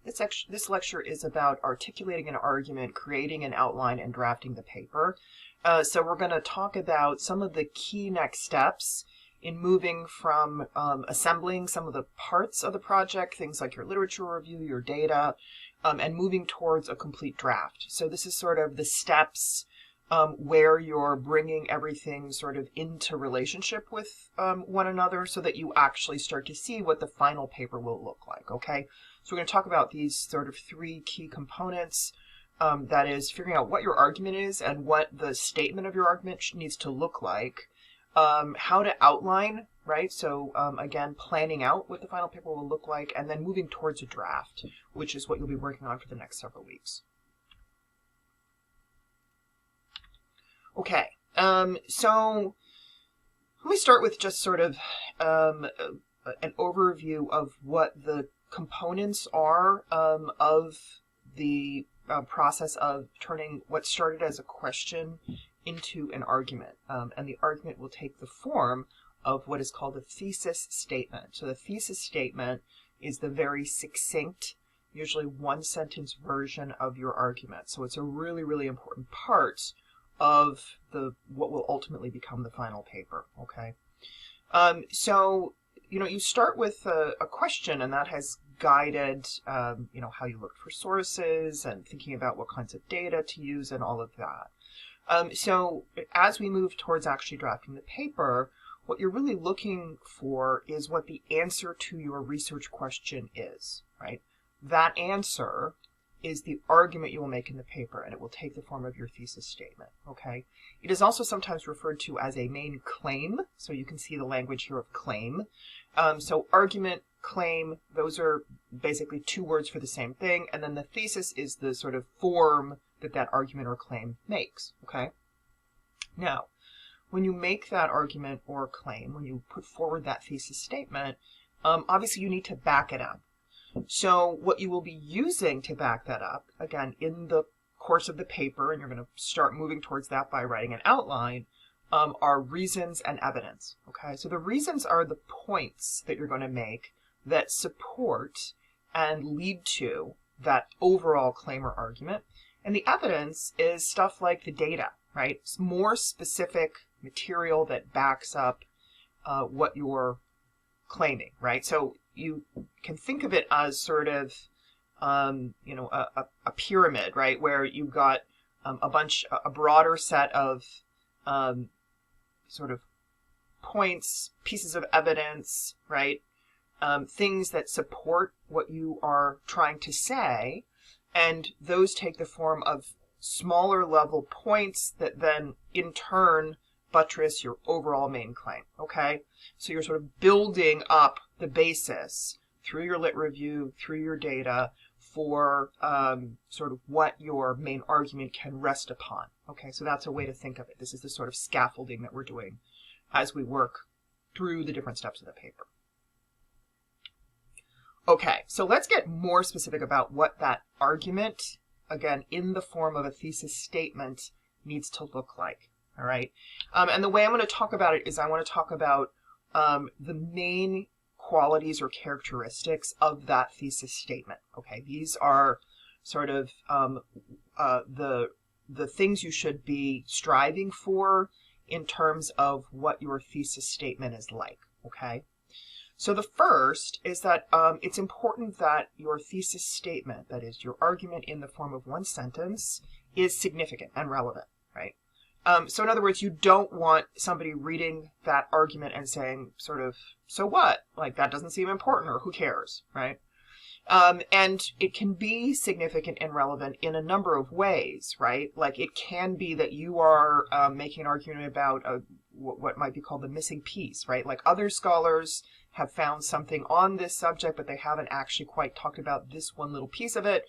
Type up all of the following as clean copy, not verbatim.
This lecture is about articulating an argument, creating an outline, and drafting the paper. So we're going to talk about some of the key next steps in moving from assembling some of the parts of the project, things like your literature review, your data, and moving towards a complete draft. So this is sort of the steps where you're bringing everything sort of into relationship with one another so that you actually start to see what the final paper will look like, okay? So we're going to talk about these sort of three key components. That is figuring out what your argument is and what the statement of your argument needs to look like. How to outline, right? So again, planning out what the final paper will look like, and then moving towards a draft, which is what you'll be working on for the next several weeks. Okay, so let me start with just sort of an overview of what the components are of the process of turning what started as a question into an argument. And the argument will take the form of what is called a thesis statement. So the thesis statement is the very succinct, usually one-sentence version of your argument. So it's a really, really important part of what will ultimately become the final paper, okay? So, you start with a question, and that has guided, how you look for sources and thinking about what kinds of data to use and all of that. So as we move towards actually drafting the paper, what you're really looking for is what the answer to your research question is, right? That answer is the argument you will make in the paper, and it will take the form of your thesis statement, okay? It is also sometimes referred to as a main claim, so you can see the language here of claim. So argument, claim, those are basically two words for the same thing, and then the thesis is the sort of form that that argument or claim makes, okay? Now, when you make that argument or claim, when you put forward that thesis statement, obviously you need to back it up. So what you will be using to back that up, again, in the course of the paper, and you're going to start moving towards that by writing an outline, are reasons and evidence, okay? So the reasons are the points that you're going to make that support and lead to that overall claim or argument. And the evidence is stuff like the data, right? It's more specific material that backs up what you're claiming, right? So you can think of it as sort of, a pyramid, right? Where you've got a broader set of sort of points, pieces of evidence, right? Things that support what you are trying to say, and those take the form of smaller level points that then in turn buttress your overall main claim, okay? So you're sort of building up the basis through your lit review, through your data, for sort of what your main argument can rest upon, okay? So that's a way to think of it. This is the sort of scaffolding that we're doing as we work through the different steps of the paper. Okay, so let's get more specific about what that argument, again, in the form of a thesis statement, needs to look like. All right. And the way I'm going to talk about it is I want to talk about the main qualities or characteristics of that thesis statement. Okay. These are sort of the things you should be striving for in terms of what your thesis statement is like. Okay. So the first is that it's important that your thesis statement, that is your argument in the form of one sentence, is significant and relevant, right? So in other words, you don't want somebody reading that argument and saying sort of, so what? Like, that doesn't seem important, or who cares, right? And it can be significant and relevant in a number of ways, right? Like, it can be that you are making an argument about what might be called the missing piece, right? Like, other scholars have found something on this subject, but they haven't actually quite talked about this one little piece of it.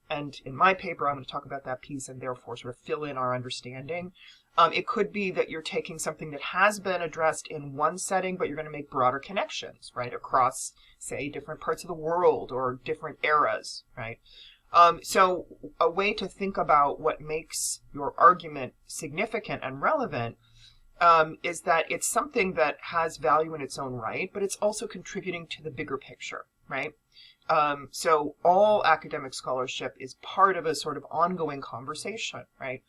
And in my paper, I'm going to talk about that piece and therefore sort of fill in our understanding. It could be that you're taking something that has been addressed in one setting, but you're going to make broader connections, right, across, say, different parts of the world or different eras, right? So a way to think about what makes your argument significant and relevant is that it's something that has value in its own right, but it's also contributing to the bigger picture, right? So all academic scholarship is part of a sort of ongoing conversation, right?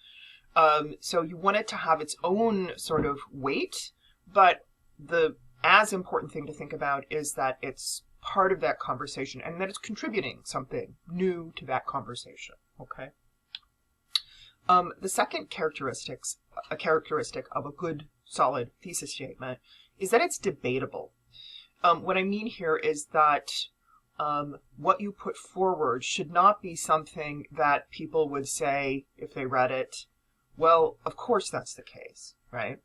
So you want it to have its own sort of weight, but the as important thing to think about is that it's part of that conversation and that it's contributing something new to that conversation, okay? The second a characteristic of a good, solid thesis statement is that it's debatable. What I mean here is that what you put forward should not be something that people would say if they read it, well, of course that's the case, right?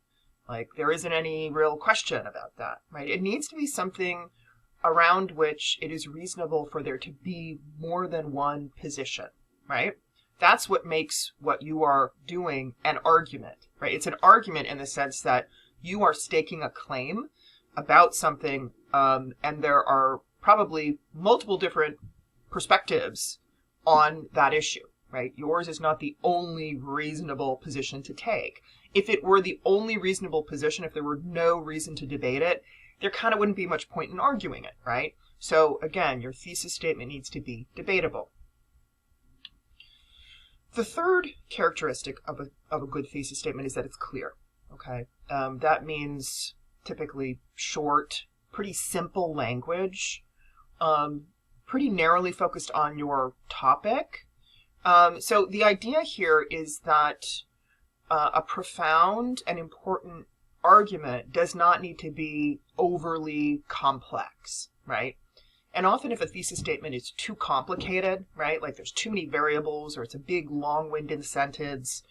Like, there isn't any real question about that, right? It needs to be something around which it is reasonable for there to be more than one position, right? That's what makes what you are doing an argument, right? It's an argument in the sense that you are staking a claim about something, and there are probably multiple different perspectives on that issue, right? Yours is not the only reasonable position to take. If it were the only reasonable position, if there were no reason to debate it, there kind of wouldn't be much point in arguing it, right? So again, your thesis statement needs to be debatable. The third characteristic of a good thesis statement is that it's clear, okay? That means typically short, pretty simple language, pretty narrowly focused on your topic. So the idea here is that a profound and important argument does not need to be overly complex, right? And often if a thesis statement is too complicated, right, like there's too many variables or it's a big long-winded sentence,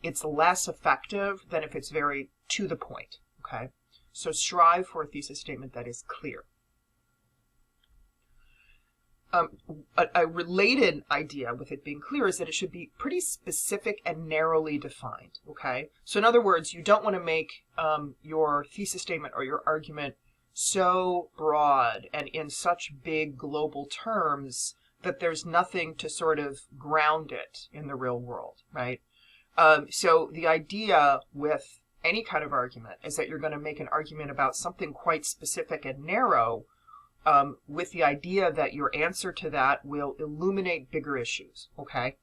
it's less effective than if it's very to the point, okay? So strive for a thesis statement that is clear. A related idea with it being clear is that it should be pretty specific and narrowly defined, okay? So in other words, you don't want to make your thesis statement or your argument so broad and in such big global terms that there's nothing to sort of ground it in the real world, right? So the idea with any kind of argument is that you're going to make an argument about something quite specific and narrow, with the idea that your answer to that will illuminate bigger issues, okay?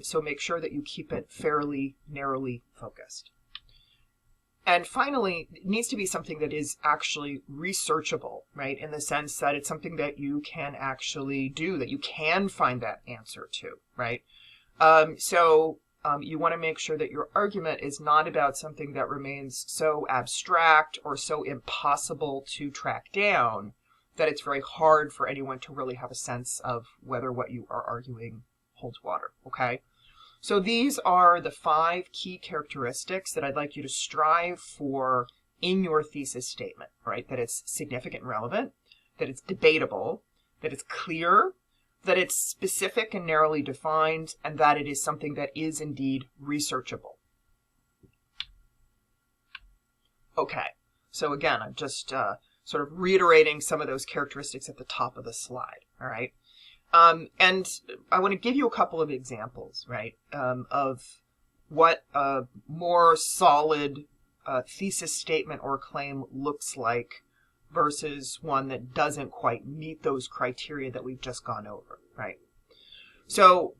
So make sure that you keep it fairly narrowly focused. And finally, it needs to be something that is actually researchable, right? In the sense that it's something that you can actually do, that you can find that answer to, right? You want to make sure that your argument is not about something that remains so abstract or so impossible to track down that it's very hard for anyone to really have a sense of whether what you are arguing holds water, okay? So these are the 5 key characteristics that I'd like you to strive for in your thesis statement, right? That it's significant and relevant, that it's debatable, that it's clear, that it's specific and narrowly defined, and that it is something that is indeed researchable. Okay, so again, I'm just sort of reiterating some of those characteristics at the top of the slide, all right? And I want to give you a couple of examples, right, of what a more solid thesis statement or claim looks like versus one that doesn't quite meet those criteria that we've just gone over, right? So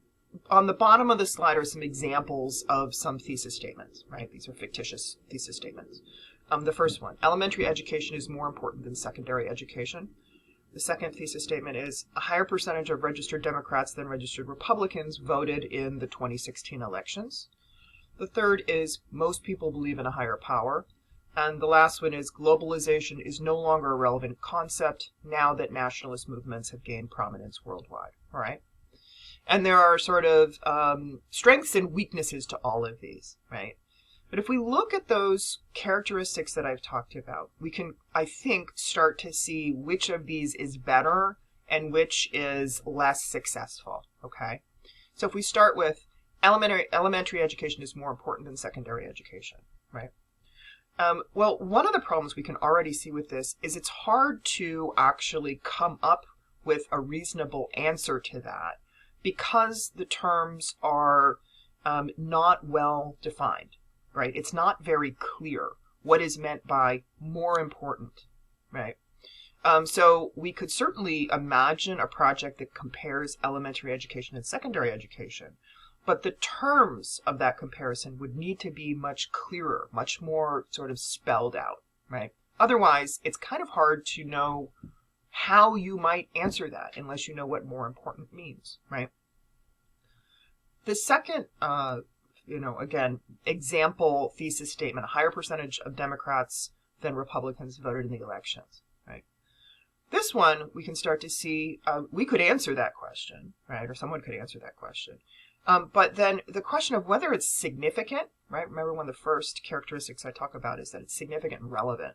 on the bottom of the slide are some examples of some thesis statements, right? These are fictitious thesis statements. The first one, elementary education is more important than secondary education. The second thesis statement is a higher percentage of registered Democrats than registered Republicans voted in the 2016 elections. The third is most people believe in a higher power. And the last one is globalization is no longer a relevant concept now that nationalist movements have gained prominence worldwide. All right. And there are sort of strengths and weaknesses to all of these, right? But if we look at those characteristics that I've talked about, we can, I think, start to see which of these is better and which is less successful, okay? So if we start with elementary education is more important than secondary education, right? Well, one of the problems we can already see with this is it's hard to actually come up with a reasonable answer to that because the terms are not well defined. Right? It's not very clear what is meant by more important, right? So we could certainly imagine a project that compares elementary education and secondary education, but the terms of that comparison would need to be much clearer, much more sort of spelled out, right? Otherwise, it's kind of hard to know how you might answer that unless you know what more important means, right? The second, again, example thesis statement, a higher percentage of Democrats than Republicans voted in the elections, right? This one, we can start to see, we could answer that question, right? Or someone could answer that question. But then the question of whether it's significant, right? Remember, one of the first characteristics I talk about is that it's significant and relevant.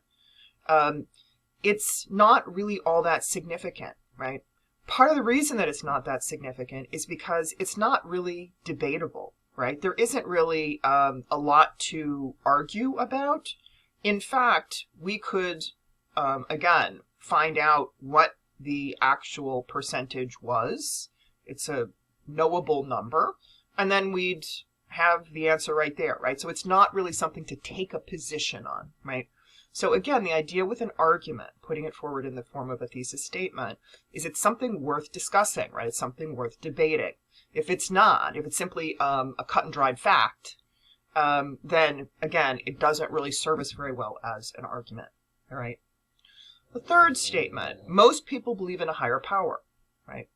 It's not really all that significant, right? Part of the reason that it's not that significant is because it's not really debatable, right? There isn't really a lot to argue about. In fact, we could, again, find out what the actual percentage was. It's a knowable number. And then we'd have the answer right there, right? So it's not really something to take a position on, right? So again, the idea with an argument, putting it forward in the form of a thesis statement, is it's something worth discussing, right? It's something worth debating. If it's not, if it's simply a cut and dried fact, then again, it doesn't really serve us very well as an argument, all right? The third statement, most people believe in a higher power, right?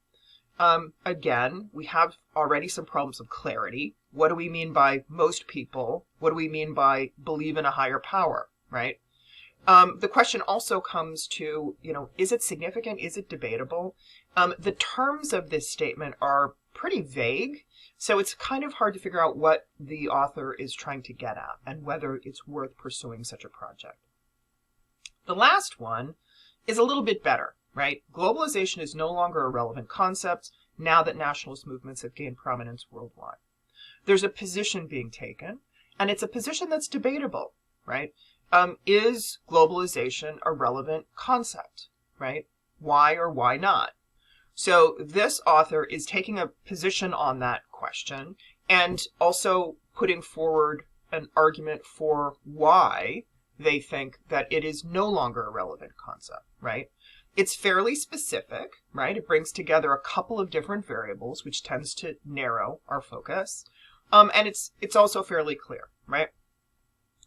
Again, we have already some problems of clarity. What do we mean by most people? What do we mean by believe in a higher power, right? The question also comes to, is it significant? Is it debatable? The terms of this statement are pretty vague, so it's kind of hard to figure out what the author is trying to get at and whether it's worth pursuing such a project. The last one is a little bit better, right? Globalization is no longer a relevant concept now that nationalist movements have gained prominence worldwide. There's a position being taken, and it's a position that's debatable, right? Is globalization a relevant concept, right? Why or why not? So this author is taking a position on that question and also putting forward an argument for why they think that it is no longer a relevant concept, right? It's fairly specific, right? It brings together a couple of different variables, which tends to narrow our focus. And it's also fairly clear, right?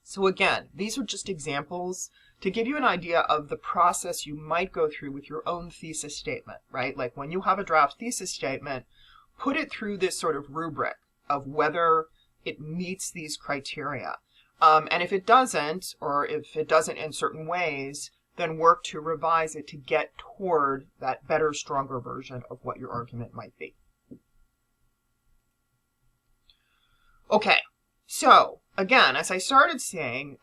So again, these are just examples to give you an idea of the process you might go through with your own thesis statement, right? Like when you have a draft thesis statement, put it through this sort of rubric of whether it meets these criteria. And if it doesn't, or if it doesn't in certain ways, then work to revise it to get toward that better, stronger version of what your argument might be. Okay, so again, as I started saying,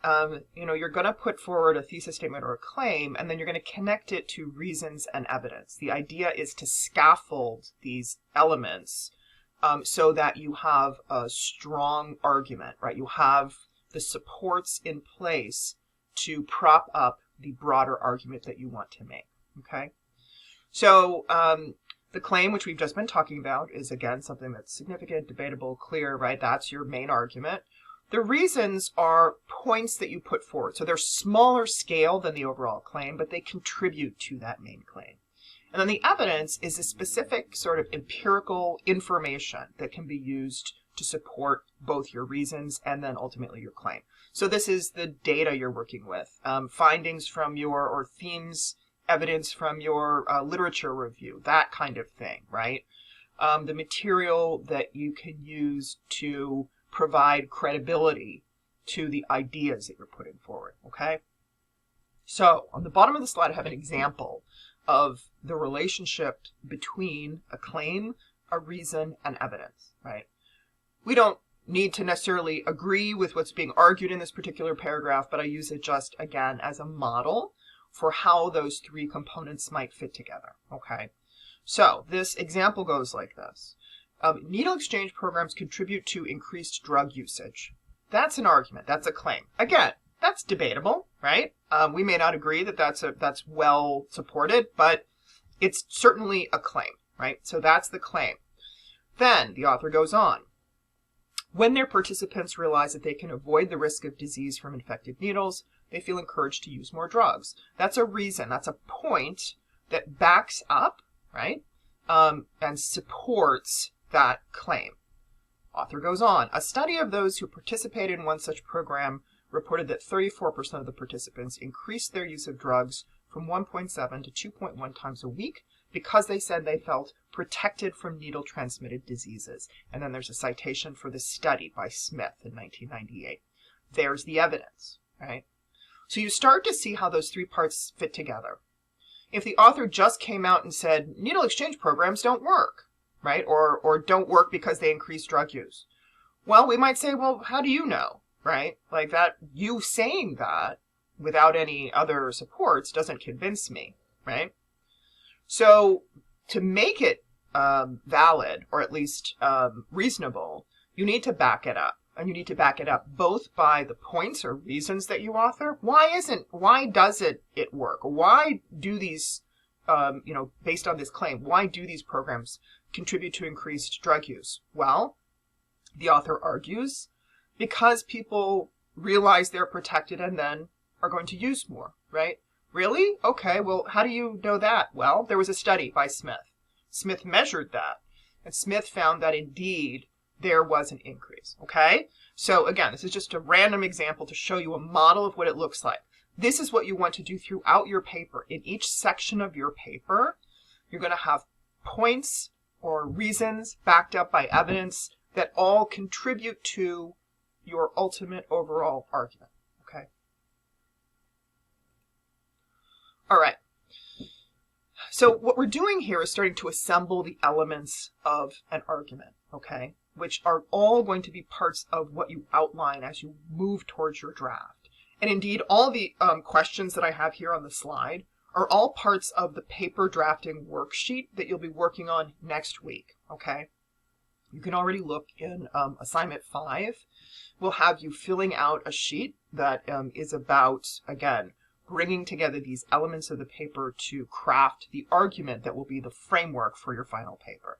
you're going to put forward a thesis statement or a claim, and then you're going to connect it to reasons and evidence. The idea is to scaffold these elements so that you have a strong argument, right? You have the supports in place to prop up the broader argument that you want to make, okay? So the claim, which we've just been talking about, is again something that's significant, debatable, clear, right? That's your main argument. The reasons are points that you put forward. So they're smaller scale than the overall claim, but they contribute to that main claim. And then the evidence is a specific sort of empirical information that can be used to support both your reasons and then ultimately your claim. So this is the data you're working with, findings from or themes, evidence from your literature review, that kind of thing, right? The material that you can use to provide credibility to the ideas that you're putting forward, okay? So on the bottom of the slide, I have an example of the relationship between a claim, a reason, and evidence, right? We don't need to necessarily agree with what's being argued in this particular paragraph, but I use it just, again, as a model for how those three components might fit together, okay? So this example goes like this. Needle exchange programs contribute to increased drug usage. That's an argument. That's a claim. Again, that's debatable, right? We may not agree that that's well supported, but it's certainly a claim, right? So that's the claim. Then the author goes on. When their participants realize that they can avoid the risk of disease from infected needles, they feel encouraged to use more drugs. That's a reason, that's a point that backs up, right, and supports that claim. Author goes on, a study of those who participated in one such program reported that 34% of the participants increased their use of drugs from 1.7 to 2.1 times a week because they said they felt protected from needle-transmitted diseases. And then there's a citation for the study by Smith in 1998. There's the evidence, right? So you start to see how those three parts fit together. If the author just came out and said, needle exchange programs don't work, right? Or don't work because they increase drug use. Well, we might say, well, how do you know, right? Like that, you saying that without any other supports doesn't convince me, right? So to make it valid, or at least reasonable, you need to back it up. And you need to back it up both by the points or reasons that you author. Why does it work? Why do these, based on this claim, why do these programs contribute to increased drug use? Well, the author argues, because people realize they're protected and then are going to use more, right? Really? Okay, well, how do you know that? Well, there was a study by Smith. Smith measured that, and Smith found that indeed there was an increase, okay? So again, this is just a random example to show you a model of what it looks like. This is what you want to do throughout your paper. In each section of your paper, you're going to have points or reasons backed up by evidence that all contribute to your ultimate overall argument, okay? All right. So what we're doing here is starting to assemble the elements of an argument, okay, which are all going to be parts of what you outline as you move towards your draft. And indeed, all the questions that I have here on the slide are all parts of the paper drafting worksheet that you'll be working on next week, okay? You can already look in assignment 5. We'll have you filling out a sheet that is about, again, bringing together these elements of the paper to craft the argument that will be the framework for your final paper.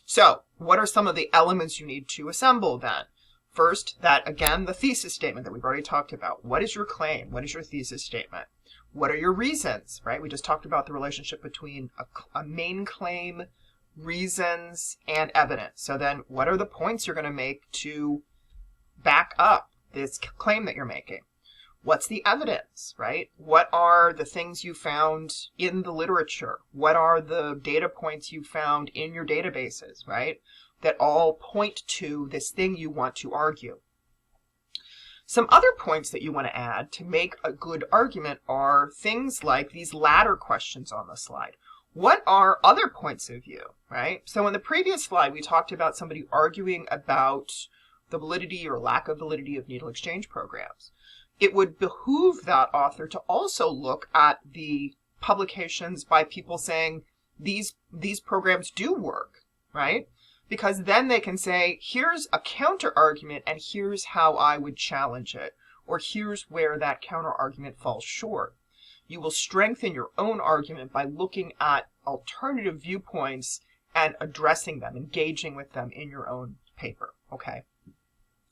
So, what are some of the elements you need to assemble then? First, the thesis statement that we've already talked about. What is your claim? What is your thesis statement? What are your reasons, right? We just talked about the relationship between a main claim, reasons, and evidence. So then, what are the points you're going to make to back up this claim that you're making? What's the evidence, right? What are the things you found in the literature? What are the data points you found in your databases, right? That all point to this thing you want to argue. Some other points that you want to add to make a good argument are things like these ladder questions on the slide. What are other points of view, right? So in the previous slide, we talked about somebody arguing about the validity or lack of validity of needle exchange programs. It would behoove that author to also look at the publications by people saying these programs do work, right? Because then they can say, here's a counter argument and here's how I would challenge it, or here's where that counter argument falls short. You will strengthen your own argument by looking at alternative viewpoints and addressing them, engaging with them in your own paper, okay?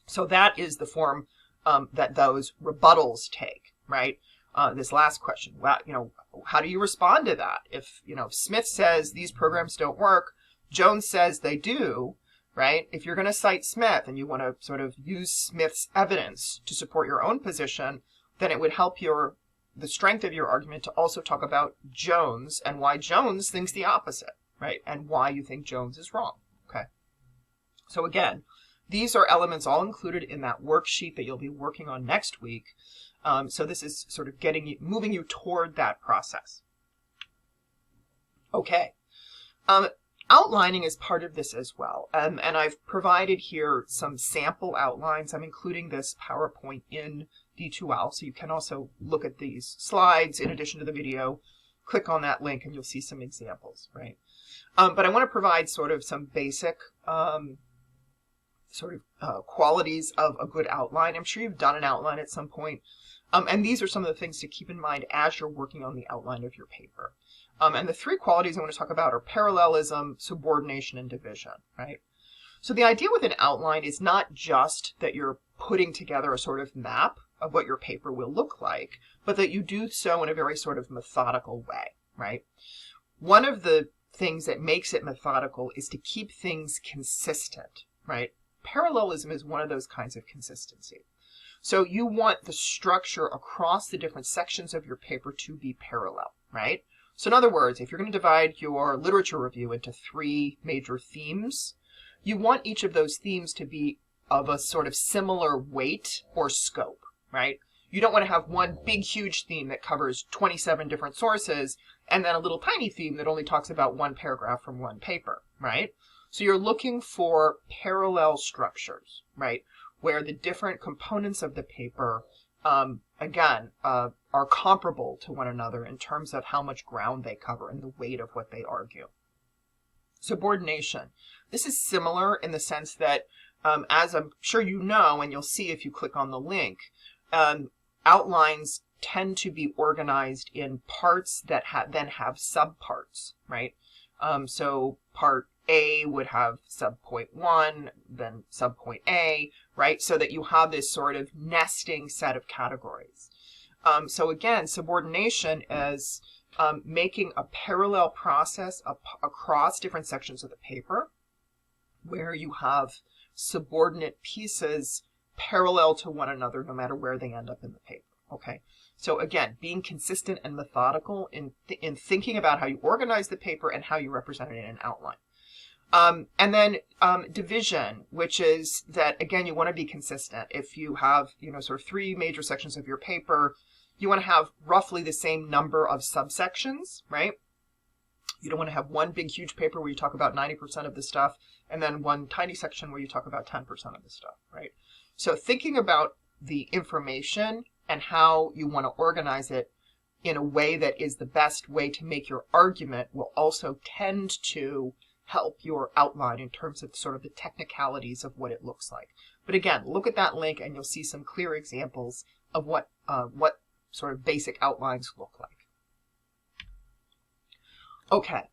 So that is the form that those rebuttals take, right? This last question, well, how do you respond to that? If, Smith says these programs don't work, Jones says they do, right? If you're going to cite Smith and you want to sort of use Smith's evidence to support your own position, then it would help the strength of your argument to also talk about Jones and why Jones thinks the opposite, right? And why you think Jones is wrong, okay? So again, these are elements all included in that worksheet that you'll be working on next week. So this is sort of moving you toward that process. Okay. Outlining is part of this as well. And I've provided here some sample outlines. I'm including this PowerPoint in D2L, so you can also look at these slides in addition to the video. Click on that link and you'll see some examples, right? But I want to provide sort of some basic qualities of a good outline. I'm sure you've done an outline at some point. And these are some of the things to keep in mind as you're working on the outline of your paper. And the three qualities I want to talk about are parallelism, subordination, and division, right? So the idea with an outline is not just that you're putting together a sort of map of what your paper will look like, but that you do so in a very sort of methodical way, right? One of the things that makes it methodical is to keep things consistent, right? Parallelism is one of those kinds of consistency. So you want the structure across the different sections of your paper to be parallel, right? So in other words, if you're going to divide your literature review into 3 major themes, you want each of those themes to be of a sort of similar weight or scope, right? You don't want to have one big, huge theme that covers 27 different sources and then a little tiny theme that only talks about one paragraph from one paper, right? So you're looking for parallel structures, right? Where the different components of the paper, again, are comparable to one another in terms of how much ground they cover and the weight of what they argue. Subordination. This is similar in the sense that, as I'm sure you know, and you'll see if you click on the link, outlines tend to be organized in parts that then have subparts, right? So part A would have subpoint 1, then subpoint A, right? So that you have this sort of nesting set of categories. So again, subordination is making a parallel process across different sections of the paper where you have subordinate pieces parallel to one another no matter where they end up in the paper, okay? So again, being consistent and methodical in thinking about how you organize the paper and how you represent it in an outline. And then division, which is that, again, you want to be consistent. If you have, sort of 3 major sections of your paper, you want to have roughly the same number of subsections, right? You don't want to have one big, huge paper where you talk about 90% of the stuff and then one tiny section where you talk about 10% of the stuff, right? So thinking about the information and how you want to organize it in a way that is the best way to make your argument will also tend to help your outline in terms of sort of the technicalities of what it looks like. But again, look at that link and you'll see some clear examples of what sort of basic outlines look like. Okay,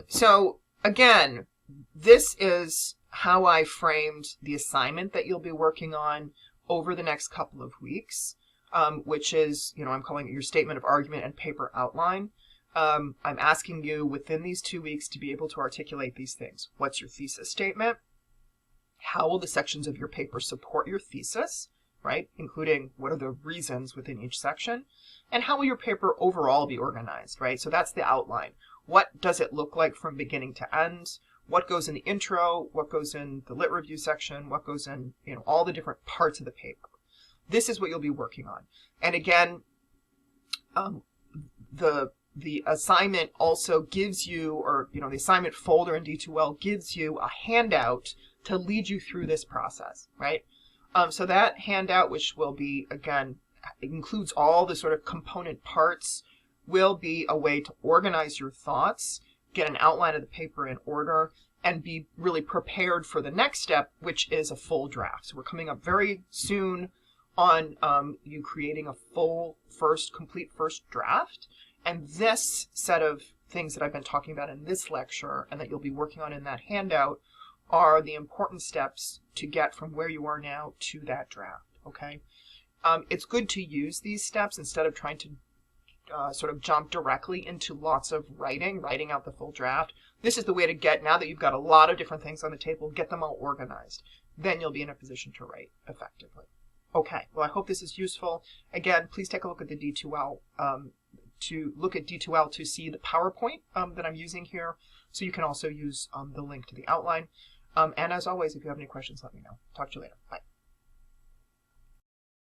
so again, this is how I framed the assignment that you'll be working on over the next couple of weeks, which is, I'm calling it your statement of argument and paper outline. I'm asking you within these 2 weeks to be able to articulate these things. What's your thesis statement? How will the sections of your paper support your thesis, right? Including what are the reasons within each section? And how will your paper overall be organized, right? So that's the outline. What does it look like from beginning to end? What goes in the intro? What goes in the lit review section? What goes in, all the different parts of the paper? This is what you'll be working on. And again, the assignment also gives you, or, the assignment folder in D2L gives you a handout to lead you through this process, right? So that handout, which will be, again, includes all the sort of component parts, will be a way to organize your thoughts, get an outline of the paper in order, and be really prepared for the next step, which is a full draft. So we're coming up very soon on you creating a full complete first draft. And this set of things that I've been talking about in this lecture and that you'll be working on in that handout are the important steps to get from where you are now to that draft, okay? It's good to use these steps instead of trying to sort of jump directly into lots of writing out the full draft. This is the way to get, now that you've got a lot of different things on the table, get them all organized. Then you'll be in a position to write effectively. Okay, well, I hope this is useful. Again, please take a look at the D2L, to see the PowerPoint that I'm using here. So you can also use the link to the outline. And as always, if you have any questions, let me know. Talk to you later. Bye.